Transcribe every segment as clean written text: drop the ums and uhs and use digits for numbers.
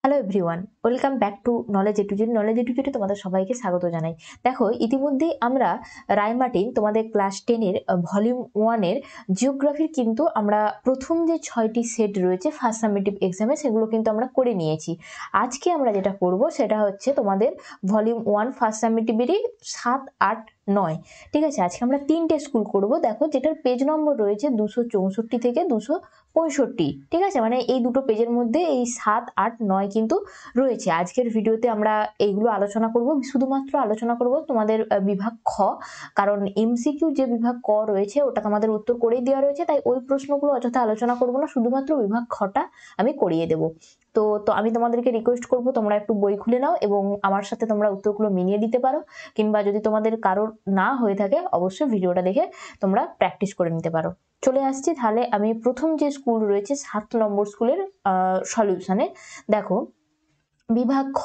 Hello everyone, welcome back to knowledge A to Z. Knowledge A to জেডে তোমাদের সবাইকে স্বাগত জানাই। দেখো, ইতিমধ্যেই আমরা রায়মার্টিন তোমাদের ক্লাস 10-এর ভলিউম 1-এর জিওগ্রাফির কিন্তু আমরা প্রথম যে 6টি সেট রয়েছে ফার্স্ট সামেটিভ এক্সামে, সেগুলো কিন্তু আমরা করে নিয়েছি। আজকে আমরা যেটা করব সেটা হচ্ছে তোমাদের ভলিউম 1 ফার্স্ট সামেটিভেরই 7, 8, 9। ঠিক আছে, আজকে আমরা 3টে স্কুল করব। দেখো, যেটার পেজ নম্বর রয়েছে 264 থেকে 265। ঠিক আছে, মানে এই দুটো পেজের মধ্যে এই 7, 8, 9 কিন্তু রয়েছে। আজকের ভিডিওতে আমরা এইগুলো আলোচনা করব, শুধুমাত্র আলোচনা করব তোমাদের বিভাগ খ, কারণ এমসিকিউ যে বিভাগ ক রয়েছে ওটা তোমাদের উত্তর করেই দেওয়া রয়েছে, তাই ওই প্রশ্নগুলো অযথা আলোচনা করব না, শুধুমাত্র বিভাগ খটা আমি করিয়ে দেব। তো আমি তোমাদেরকে রিকোয়েস্ট করব তোমরা একটু বই খুলে নাও এবং আমার সাথে তোমরা উত্তরগুলো মিলিয়ে দিতে পারো, কিংবা যদি তোমাদের কারোর না হয়ে থাকে অবশ্যই ভিডিওটা দেখে তোমরা প্র্যাকটিস করে নিতে পারো। চলে আসছি তাহলে আমি প্রথম যে স্কুল রয়েছে 7 নম্বর স্কুলের সলিউশনে। দেখো, বিভাগ খ,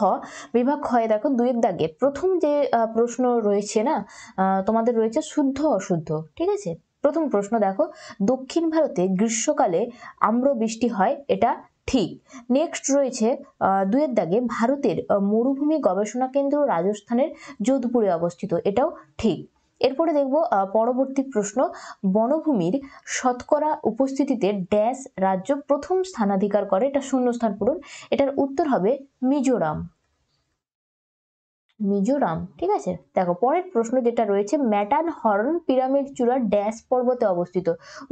বিভাগ খয়ে দেখো 2-এর দাগে প্রথম যে প্রশ্ন রয়েছে না, তোমাদের রয়েছে শুদ্ধ অশুদ্ধ। ঠিক আছে, প্রথম প্রশ্ন দেখো, দক্ষিণ ভারতে গ্রীষ্মকালে আম্র বৃষ্টি হয়, এটা ঠিক। নেক্সট রয়েছে 2-এর দাগে ভারতের মরুভূমি গবেষণা কেন্দ্র রাজস্থানের যোধপুরে অবস্থিত, এটাও ঠিক। এরপরে দেখব পরবর্তী প্রশ্ন, বনভূমির শতকরা উপস্থিতিতে ড্যাশ রাজ্য প্রথম স্থানাধিকার করে, এটা শূন্যস্থান পূরণ। এটার উত্তর হবে মিজোরাম। মিজোরাম। ঠিক আছে, দেখো পরের প্রশ্ন যেটা রয়েছে, ম্যাটার্ন হর্ন পিরামিড চূড়া ড্যাশ পর্বতে অবস্থিত,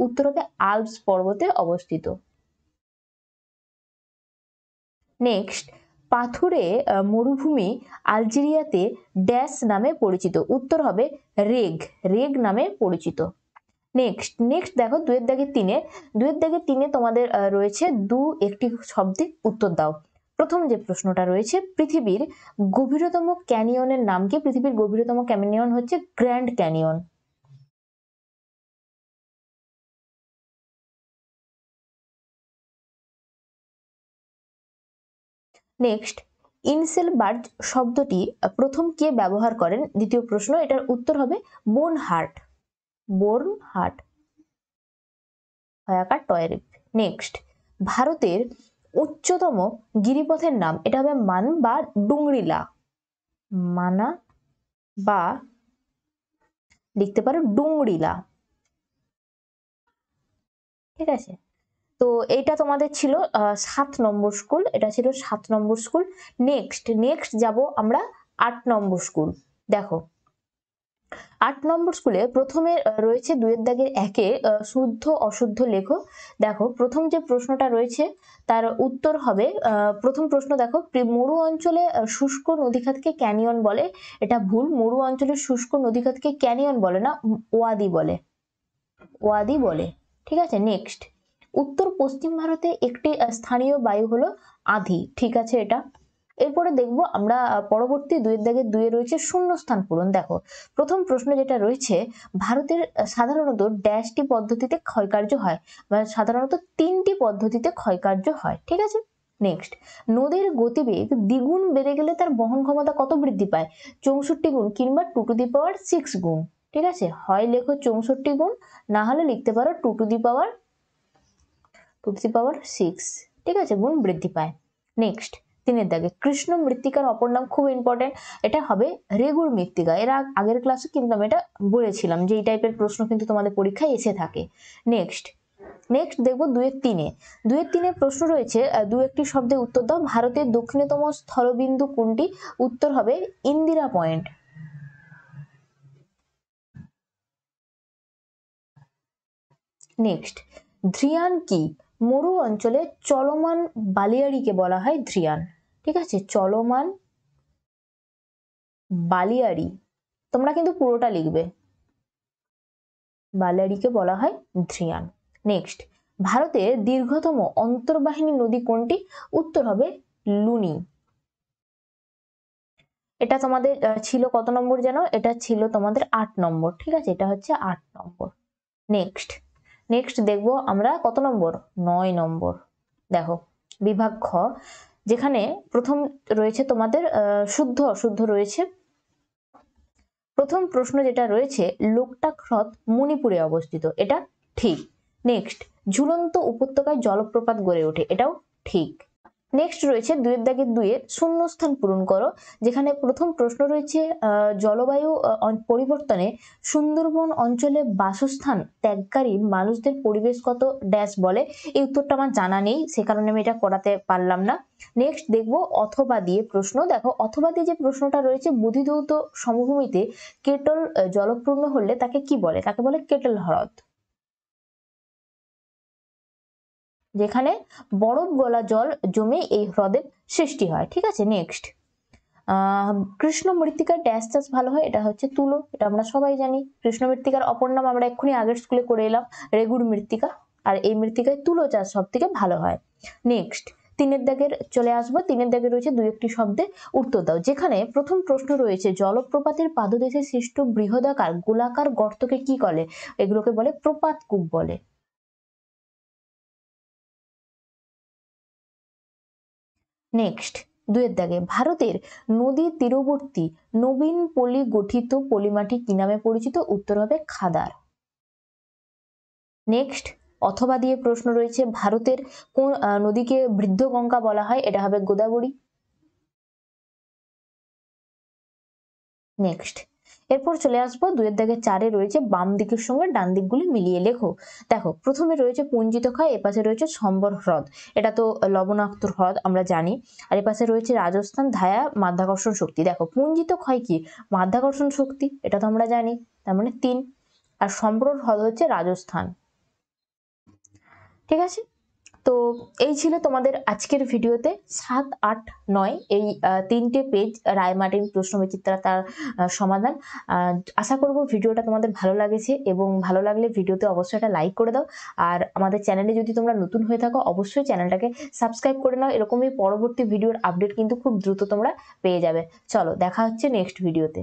উত্তর হবে আল্পস পর্বতে অবস্থিত। নেক্সট, পাথুরে মরুভূমি আলজেরিয়াতে ড্যাশ নামে পরিচিত, উত্তর হবে রেগ, রেগ নামে পরিচিত। নেক্সট দেখো 2-এর দাগে 3-এ তোমাদের রয়েছে একটি শব্দে উত্তর দাও। প্রথম যে প্রশ্নটা রয়েছে, পৃথিবীর গভীরতম ক্যানিয়নের নাম কি? পৃথিবীর গভীরতম ক্যানিয়ন হচ্ছে গ্র্যান্ড ক্যানিয়ন। নেক্সট, ইনসেলবার্গ শব্দটি প্রথম কে ব্যবহার করেন? দ্বিতীয় প্রশ্ন, এটার উত্তর হবে বোনহার্ট। বোনহার্ট, হয়াকার টয়ের। নেক্সট, ভারতের উচ্চতম গিরিপথের নাম, এটা হবে মান বা ডুংরিলা। মানা বা লিখতে পারো ডুংরিলা। ঠিক আছে, তো এটা তোমাদের ছিল 7 নম্বর স্কুল, এটা ছিল 7 নম্বর স্কুল। নেক্সট যাব আমরা 8 নম্বর স্কুল। দেখো, 8 নম্বর স্কুলে প্রথমে রয়েছে 2-এর দাগের 1-এ শুদ্ধ অশুদ্ধ লেখো। দেখো, প্রথম যে প্রশ্নটা রয়েছে তার উত্তর হবে, প্রথম প্রশ্ন দেখো, মরু অঞ্চলে শুষ্ক নদীখাতকে ক্যানিয়ন বলে, এটা ভুল। মরু অঞ্চলের শুষ্ক নদীখাতকে ক্যানিয়ন বলে না, ওয়াদি বলে, ওয়াদি বলে। ঠিক আছে, নেক্সট, উত্তর পশ্চিম ভারতে একটি স্থানীয় বায়ু হলো আঁধি। ঠিক আছে এটা। এরপরে দেখবো আমরা পরবর্তী 2-এর দাগে 2-এ রয়েছে শূন্যস্থান পূরণ। দেখো, প্রথম প্রশ্ন যেটা রয়েছে, ভারতের সাধারণত ড্যাশটি পদ্ধতিতে ক্ষয়কার্য হয়, বা সাধারণত 3টি পদ্ধতিতে ক্ষয়কার্য হয়। ঠিক আছে, নেক্সট, নদীর গতিবেগ দ্বিগুণ বেড়ে গেলে তার বহন ক্ষমতা কত বৃদ্ধি পায়? 64 গুণ কিংবা 2 টু দি পাওয়ার 6 গুণ। ঠিক আছে, হয় লেখো 64 গুণ, না হলে লিখতে পারো 2 টু দি পাওয়ার 6। ঠিক আছে, গুণ বৃদ্ধি পায়। নেক্সট, 3-এর দাগে কৃষ্ণ মৃত্তিকার অপর নাম, খুব ইম্পর্টেন্ট, এটা হবে রেগুর মৃত্তিকা। এর আগের ক্লাসে কিন্তু আমি এটা বলেছিলাম যে এই টাইপের প্রশ্ন কিন্তু তোমাদের পরীক্ষায় এসে থাকে। নেক্সট দেখবো 2-এর 3-এ প্রশ্ন রয়েছে, 2-একটি শব্দে উত্তর দাও। ভারতের দক্ষিণতম স্থলবিন্দু কোনটি? উত্তর হবে ইন্দিরা পয়েন্ট। নেক্সট, ধ্রিয়ান কি? মরু অঞ্চলে চলমান বালিয়াড়িকে বলা হয় ধ্রিয়ান। ঠিক আছে, চলমান বালিয়াড়ি, তোমরা কিন্তু পুরোটা লিখবে, বালিয়াড়িকে বলা হয় ধ্রিয়ান। নেক্সট, ভারতের দীর্ঘতম অন্তর্বাহিনী নদী কোনটি? উত্তর হবে লুনি। এটা তোমাদের ছিল কত নম্বর যেন? এটা ছিল তোমাদের 8 নম্বর। ঠিক আছে, এটা হচ্ছে 8 নম্বর। নেক্সট দেখবো আমরা কত নম্বর? 9 নম্বর। দেখো, বিভাগ খ, যেখানে প্রথম রয়েছে তোমাদের শুদ্ধ অশুদ্ধ রয়েছে। প্রথম প্রশ্ন যেটা রয়েছে, লোকটাক হ্রদ মণিপুরে অবস্থিত, এটা ঠিক। নেক্সট, ঝুলন্ত উপত্যকায় জলপ্রপাত গড়ে ওঠে, এটাও ঠিক। নেক্সট রয়েছে 2-এর দাগের 2-এ শূন্যস্থান পূরণ করো, যেখানে প্রথম প্রশ্ন রয়েছে জলবায়ু পরিবর্তনে সুন্দরবন অঞ্চলে বাসস্থান ত্যাগকারী মানুষদের পরিবেশগত ড্যাশ বলে। এই উত্তরটা আমার জানা নেই, সে কারণে আমি এটা করাতে পারলাম না। নেক্সট দেখবো অথবা দিয়ে প্রশ্ন। দেখো অথবা দিয়ে যে প্রশ্নটা রয়েছে, বোধিধৌত সমভূমিতে কেটল জলপূর্ণ হলে তাকে কি বলে? তাকে বলে কেটল হ্রদ, যেখানে বরফ গলা জল জমে এই হ্রদের সৃষ্টি হয়। ঠিক আছে। নেক্সট কৃষ্ণ মৃত্তিকার ড্যাশ চাষ ভালো হয়, এটা হচ্ছে তুলো, এটা আমরা সবাই জানি। কৃষ্ণ মৃত্তিকার অপর নাম আমরা এক্ষুনি আগের স্কুলে করে এলাম, রেগুড় মৃত্তিকা। আর এই মৃত্তিকায় তুলো চাষ সব থেকে ভালো হয়। নেক্সট 3-এর দাগের চলে আসবো। 3-এর দাগে রয়েছে 2-একটি শব্দে উত্তর দাও, যেখানে প্রথম প্রশ্ন রয়েছে জলপ্রপাতের পাদদেশে সৃষ্ট বৃহদাকার গোলাকার গর্তকে কি বলে? এগুলোকে বলে প্রপাত কূপ বলে। নেক্সট 2-এর দাগে ভারতের নদীর তীরবর্তী নবীন পলি গঠিত পলিমাটি কি নামে পরিচিত? উত্তর হবে খাদার। নেক্সট অথবা দিয়ে প্রশ্ন রয়েছে, ভারতের কোন নদীকে বৃদ্ধ গঙ্গা বলা হয়? এটা হবে গোদাবরী। নেক্সট এরপর চলে আসবো 2-এর দাগে 4-এ রয়েছে বাম দিকের সঙ্গে ডান দিকগুলি মিলিয়ে লেখো। দেখো প্রথমে রয়েছে পুঞ্জিত ক্ষয়, এপাশে রয়েছে সম্বর হ্রদ, এটা তো লবণাক্ত হ্রদ আমরা জানি। আর এপাশে রয়েছে রাজস্থান ধায়া মাধ্যাকর্ষণ শক্তি। দেখো পুঞ্জিত ক্ষয় কি? মাধ্যাকর্ষণ শক্তি, এটা তো আমরা জানি, তার মানে 3। আর সম্বর হ্রদ হচ্ছে রাজস্থান। ঠিক আছে। তো এই ছিল তোমাদের আজকের ভিডিওতে 7, 8, 9 এই 3টে পেজ রায়মার্টিন প্রশ্নবিচিত্রা তার সমাধান। আশা করব ভিডিওটা তোমাদের ভালো লাগেছে, এবং ভালো লাগলে ভিডিওতে অবশ্যই একটা লাইক করে দাও। আর আমাদের চ্যানেলে যদি তোমরা নতুন হয়ে থাকো অবশ্যই চ্যানেলটাকে সাবস্ক্রাইব করে নাও, এরকমই পরবর্তী ভিডিওর আপডেট কিন্তু খুব দ্রুত তোমরা পেয়ে যাবে। চলো দেখা হচ্ছে নেক্সট ভিডিওতে।